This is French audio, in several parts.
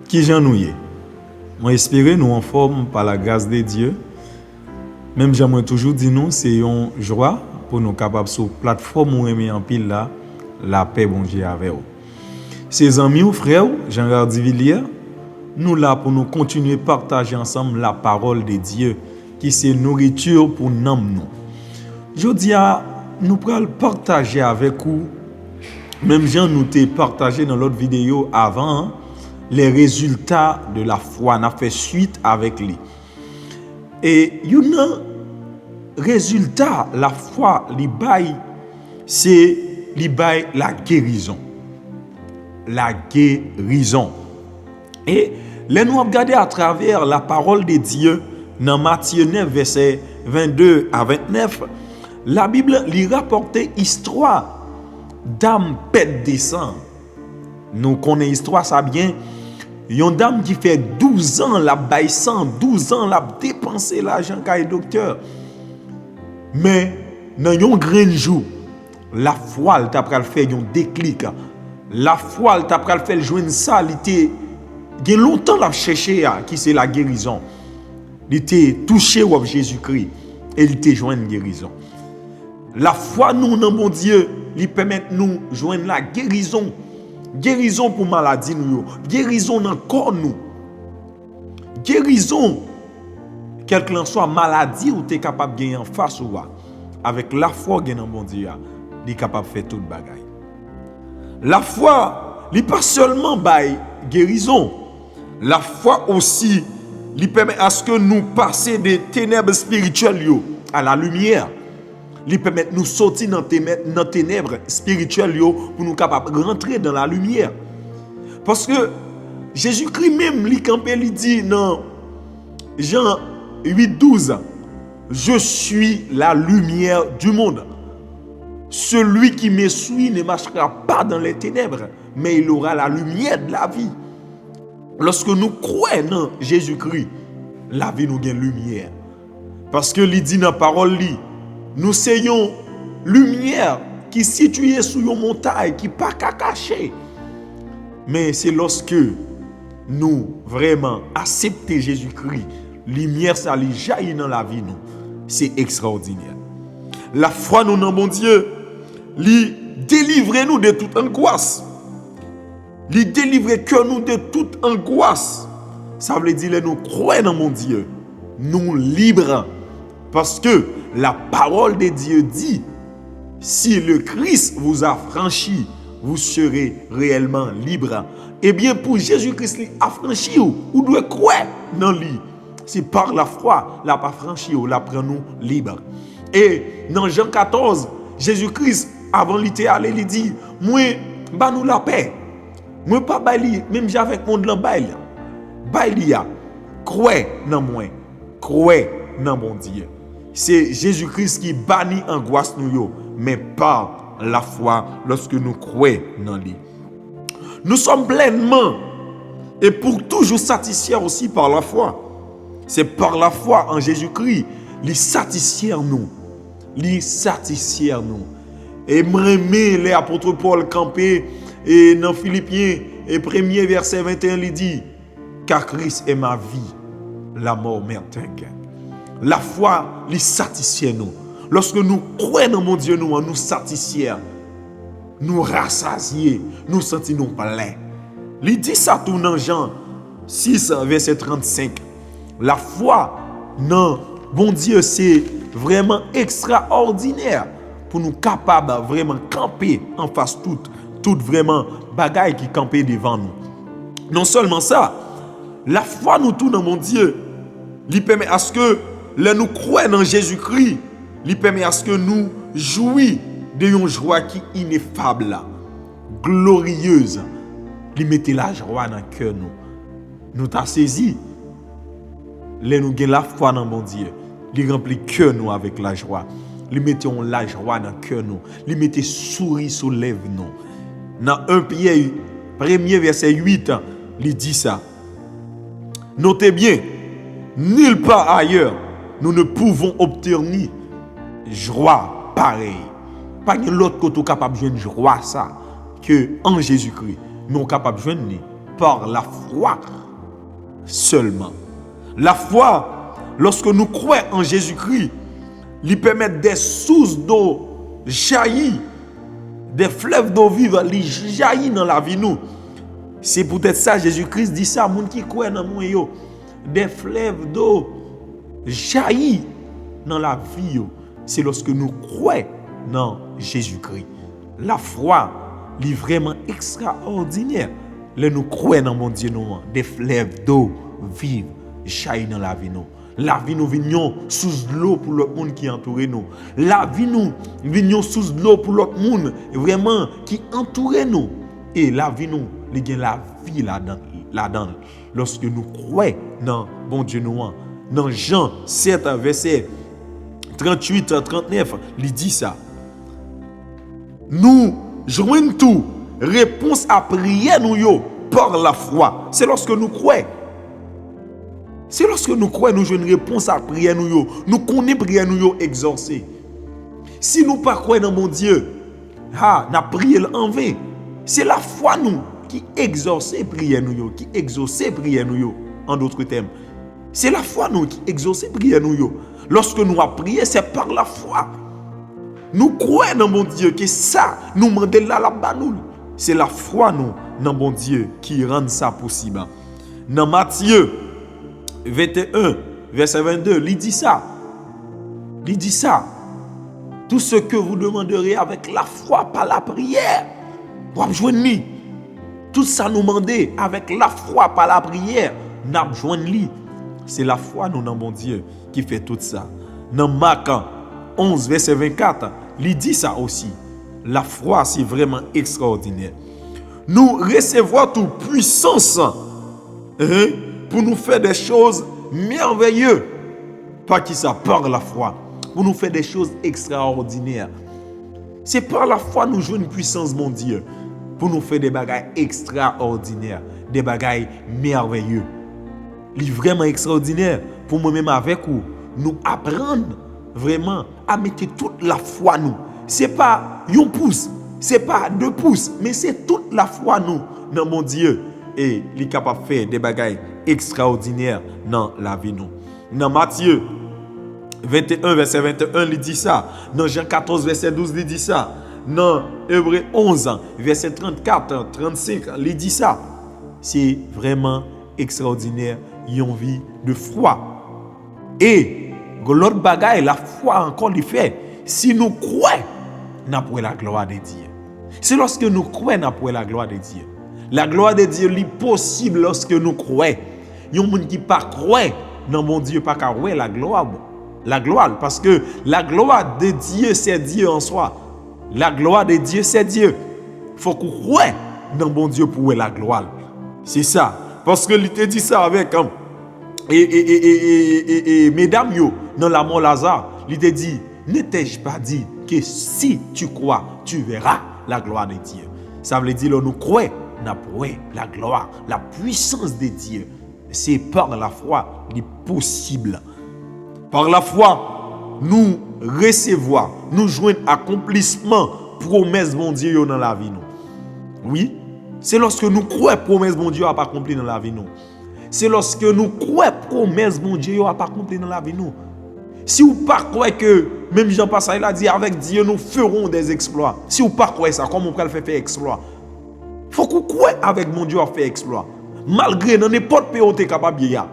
Qui j'en nous y est? Moi espérer nous en forme par la grâce de Dieu. Même j'aimerais toujours dire nous c'est une joie pour nous capables sur plateforme où aimer en pile là la paix bon Dieu avec vous. Ses amis ou frères, Jean Villiers, nous là pour nous continuer partager ensemble la parole de Dieu qui c'est nourriture pour nous. Je dis à nous pral partager avec vous même Jean nous t'ai partagé dans l'autre vidéo avant les résultats de la foi, on a fait suite avec lui. Et il y a un résultat, la foi, c'est la guérison. La guérison. Et là, nous regardons à travers la parole de Dieu, dans Matthieu 9, verset 22 à 29, la Bible lui rapportait histoire d'âme pète de sang. Nous connaissons l'histoire, ça bien. Une dame qui fait 12 ans, la baille 12 ans, la dépensé l'argent qu'a docteur. Mais, dans un grand jour, la foi, elle t'a pral fait un déclic. La foi, elle t'a pral fait joindre ça, il y a longtemps la cherché qui c'est la guérison. Il était touché au Jésus-Christ et il était joint une guérison. La foi, nous, dans mon Dieu, lui permet nous joindre la guérison. Guérison pour maladie nous, guérison dans le corps nous. Guérison, quelle que soit maladie ou tu es capable de gagner en face ou avec la foi dans mon Dieu, tu es capable de faire toute bagaille. La foi, n'est pas seulement bail guérison. La foi aussi, lui permet à ce que nous passions des ténèbres spirituelles à la lumière. Lui permet de nous sortir dans les ténèbres spirituelles pour nous capables de rentrer dans la lumière. Parce que Jésus-Christ même, il dit dans Jean 8, 12, je suis la lumière du monde. Celui qui me suit ne marchera pas dans les ténèbres, mais il aura la lumière de la vie. Lorsque nous croyons dans Jésus-Christ, la vie nous gagne lumière. Parce que il dit dans la parole, nous sommes lumière qui est située sur une montagne, qui n'est pas cachée. Mais c'est lorsque nous vraiment acceptons Jésus-Christ, lumière ça lui jaillit dans la vie nous. C'est extraordinaire. La foi nous dans mon Dieu, lui délivre nous de toute angoisse. Lui délivre que nous de toute angoisse. Ça veut dire que nous croyons dans mon Dieu, nous libres. Parce que la parole de Dieu dit, si le Christ vous a franchi, vous serez réellement libre. Eh bien, pour Jésus-Christ affranchi, vous devez croire dans lui. C'est par la foi, la pas franchi, la prend nous libre. Et dans Jean 14, Jésus-Christ, avant l'été aller, il dit, moi, bah nous la paix. Moi, pas baili, même j'avais monde dans bail. Baili, croyez dans moi, croyez dans mon Dieu. C'est Jésus-Christ qui bannit l'angoisse nous, mais par la foi lorsque nous croyons dans lui. Nous sommes pleinement et pour toujours satisfaire aussi par la foi. C'est par la foi en Jésus-Christ, il satisfaire nous. Il satisfaire nous. Et m'aimer les apôtres Paul campé et dans Philippiens et 1er verset 21 il dit car Christ est ma vie, la mort m'est un gain. La foi, lui satisfait nous. Lorsque nous croyons dans mon Dieu, nous satisfait, nous rassasier, nous sentir nous pleins. Il dit ça tout dans Jean 6, verset 35. La foi, non, bon Dieu, c'est vraiment extraordinaire pour nous capables de vraiment camper en face toute vraiment bagaille qui campait devant nous. Non seulement ça, la foi nous tout dans mon Dieu, lui permet à ce que nous croyons dans Jésus-Christ, lui permet à ce que nous jouions de une joie qui est ineffable, glorieuse. Lui mettez la joie dans le cœur nous. Nous t'a saisi. Nous avons la foi dans mon Dieu. Lui remplit le cœur nous avec la joie. Lui mettons la joie dans le cœur nous. Lui mettez souris sur les lèvres nous. Dans 1 Pierre, 1er verset 8, il dit ça. Notez bien, nulle part ailleurs, nous ne pouvons obtenir joie pareille. Pas l'autre côté capable de joindre joie ça que en Jésus-Christ. Nous sommes capables de joindre par la foi seulement. La foi, lorsque nous croyons en Jésus-Christ, lui permet des sources d'eau jaillir, des fleuves d'eau vive, lui jaillir dans la vie nous. C'est peut-être ça, Jésus-Christ dit ça, moun qui croit dans moi yo, des fleuves d'eau jaillir dans la vie yo. C'est lorsque nous croyons dans Jésus-Christ. La foi, est vraiment extraordinaire. Là nous croyons dans mon Dieu, nous, des fleuves d'eau vive jaillir dans la vie nous. La vie nous vient sous l'eau pour l'autre monde qui entoure nous. La vie nous vient sous l'eau pour l'autre monde vraiment qui entoure nous. Et la vie nous, il y a la vie là-dedans. Lorsque nous croyons dans bon Dieu nous, dans Jean 7 verset 38 à 39, il dit ça. Nous joignons tout réponse à prière nous yo par la foi. C'est lorsque nous croyons. C'est lorsque nous croyons, nous jouons une réponse à prière nous yo. Nous connaissons prière nous yo exaucée. Si nous pas croyons dans mon Dieu, n'a prié en vain. C'est la foi nous qui exauce prière nous yo, qui exauce prière nous yo. En d'autres termes, c'est la foi nous qui exauce prière nous yo. Lorsque nous avons prié, c'est par la foi. Nous croyons dans mon Dieu que ça nous demande là la banoule. C'est la foi nous dans mon Dieu qui rend ça possible. Dans Matthieu 21 verset 22, il dit ça. Il dit ça. Tout ce que vous demanderez avec la foi par la prière, vous avez joindre. Tout ça nous demander avec la foi par la prière, nous avons joindre. C'est la foi nous dans mon Dieu qui fait tout ça. Dans Marc 11 verset 24, il dit ça aussi. La foi c'est vraiment extraordinaire. Nous recevons toute puissance pour nous faire des choses merveilleuses. Pas qui ça, par la foi. Pour nous faire des choses extraordinaires. C'est par la foi nous jouons une puissance, mon Dieu. Pour nous faire des bagailles extraordinaires. Des bagailles merveilleuses. C'est vraiment extraordinaire. Pour moi-même avec vous, nous apprendre vraiment à mettre toute la foi nous. C'est pas un pouce, c'est pas 2 pouces, mais c'est toute la foi nous dans mon Dieu. Et il est capable de faire des bagailles extraordinaires dans la vie nous. Dans Matthieu 21 verset 21, il dit ça. Dans Jean 14 verset 12, il dit ça. Dans Hébreux 11 verset 34, 35, il dit ça. C'est vraiment extraordinaire, une vie de foi. Et l'autre bagaille, la foi encore il fait. Si nous croyons, nous avons la gloire de Dieu. C'est lorsque nous croyons, nous avons la gloire de Dieu. La gloire de Dieu est possible lorsque nous croyons. Il y a des gens qui ne croient pas dans mon Dieu, pas qu'à voir la gloire. La gloire, parce que la gloire de Dieu, c'est Dieu en soi. La gloire de Dieu, c'est Dieu. Il faut qu'on croie dans mon Dieu pour voir la gloire. C'est ça. Parce que il te dit ça avec mesdames yo, dans la mort Lazare, il te dit, ne t'ai-je pas dit que si tu crois, tu verras la gloire de Dieu. Ça veut dire que nous croyons, nous avons la gloire, la puissance de Dieu. C'est par la foi, il est possible. Par la foi, nous recevons, nous joignons accomplissement, promesse mon Dieu dans la vie. Oui, c'est lorsque nous croyons promesse mon Dieu n'a pas accompli dans la vie. C'est lorsque nous croyons promesse mon Dieu n'a pas accompli dans la vie. Si vous ne croyez pas que, même Jean Pascal a dit, avec Dieu nous ferons des exploits. Si vous ne croyez pas ça, comment on peut faire exploit? Il faut qu'on croie avec mon Dieu à faire exploit. Malgré dans n'importe pays où tu es capable de faire.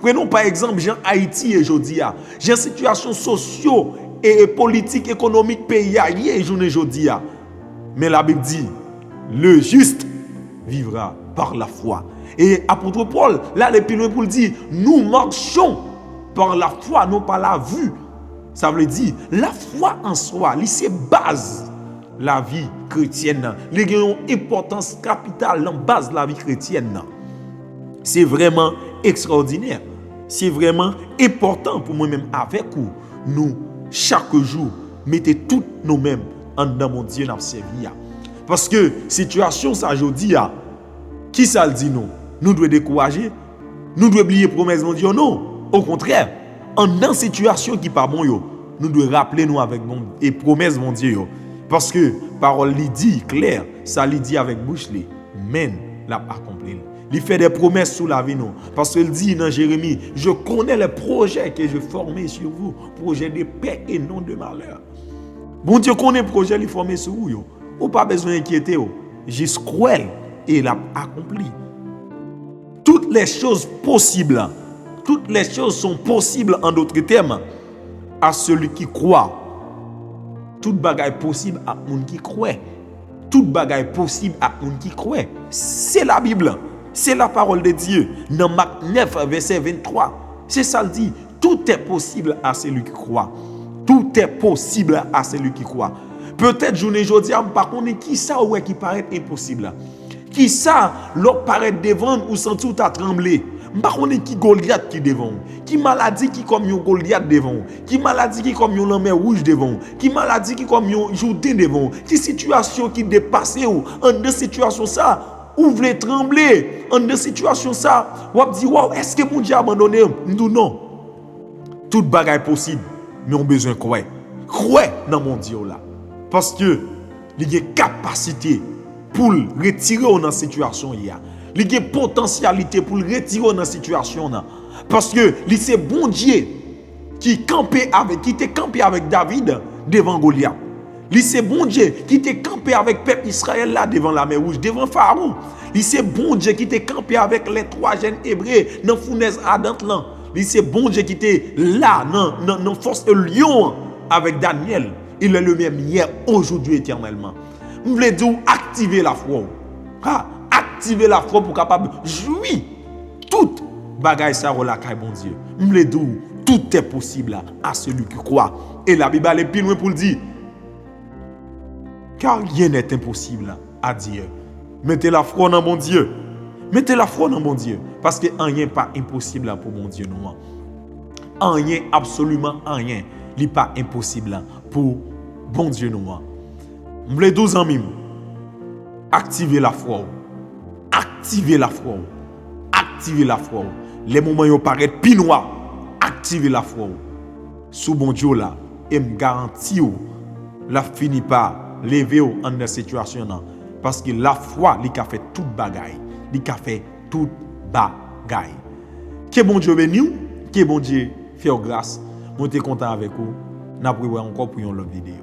Prenons par exemple Jean Haïti et aujourd'hui. J'ai une situation sociale et politique, économique pays et aujourd'hui. Mais la Bible dit, le juste vivra par la foi. Et apôtre Paul, là, les plus loin pour le dire, nous marchons par la foi, non par la vue. Ça veut dire, la foi en soi, c'est base la vie chrétienne. Il y a une importance capitale dans la base de la vie chrétienne. C'est vraiment extraordinaire. C'est vraiment important pour moi-même avec vous. Nous, chaque jour, mettez tout nous-mêmes en dedans mon Dieu dans servi. Parce que situation ça aujourd'hui, qui ça le dit nous? Nous devons décourager, nous devons oublier promesse de Dieu non. Au contraire, en dans situation qui pas bon yo, nous devons rappeler nous avec bon et promesse de mon Dieu yo. Parce que parole li dit clair, ça li dit avec bouche li, men l'a accompli. Il fait des promesses sur la vie nous. Parce qu'il dit dans Jérémie, je connais les projets que je formé sur vous, projets de paix et non de malheur. Bon Dieu connaît le projet qu'il formé sur vous. Ou pas besoin d'inquiéter. Juste croire et il a accompli. Toutes les choses possibles, toutes les choses sont possibles en d'autres termes à celui qui croit. Toute bagaille possible à moun qui croit. Toute bagaille possible à moun qui croit. C'est la Bible. C'est la parole de Dieu. Dans Marc 9, verset 23. C'est ça le dit. Tout est possible à celui qui croit. Tout est possible à celui qui croit. Peut-être journée aujourd'hui, par contre, qui ça ouais qui paraît impossible. Qui ça, l'autre paraît devant ou senti ou t'as tremblé. Par contre, qui Goliath qui devant. Qui maladie qui comme yon Goliath devant. Qui maladie qui comme yon lamé rouge devant. Qui maladie qui comme yon Jourdain devant. Qui situation qui dépasse ou en deux situations ça. Ou voulez trembler en deux situations ça. Ou dit wow, est-ce que mon Dieu a abandonné? Nous non. Toute bagaille possible, mais on besoin de croire. Croire dans mon Dieu là. Parce que il y a capacité pour retirer dans la situation il y a. Il y a potentialité pour retirer dans la situation là. Parce que c'est bon Dieu qui était campé avec David devant Goliath. C'est bon Dieu qui était campé avec peuple Israël là devant la mer rouge, devant Pharaon. C'est bon Dieu qui était campé avec les trois jeunes hébreux dans la fournaise ardente là. C'est bon Dieu qui était là dans force de lion avec Daniel. Il est le même hier, aujourd'hui, éternellement. Vous voulez dire activer la foi. Activer la foi pour capable jouir toute bagaille ça la caille bon Dieu. Vous voulez dire tout est possible à celui qui croit. Et la Bible est plus loin pour le dire. Car rien n'est impossible à Dieu. Mettez la foi dans mon Dieu. Mettez la foi dans mon Dieu. Parce que rien n'est pas impossible pour mon Dieu. Rien, absolument rien, n'est pas impossible pour bon Dieu. Vous voulez 12 ans même. Activez la foi. Activez la foi. Activez la foi. Les moments où paraît plus noir. Activez la foi. Sous bon Dieu là. Et me garantit la finit par lever en cette situation là. Parce que la foi, il a fait toute bagaille. Il a fait toute bagaille. Que bon Dieu bénisse, que bon Dieu fait grâce. Moi, je suis content avec vous. Nous allons encore pour une autre vidéo.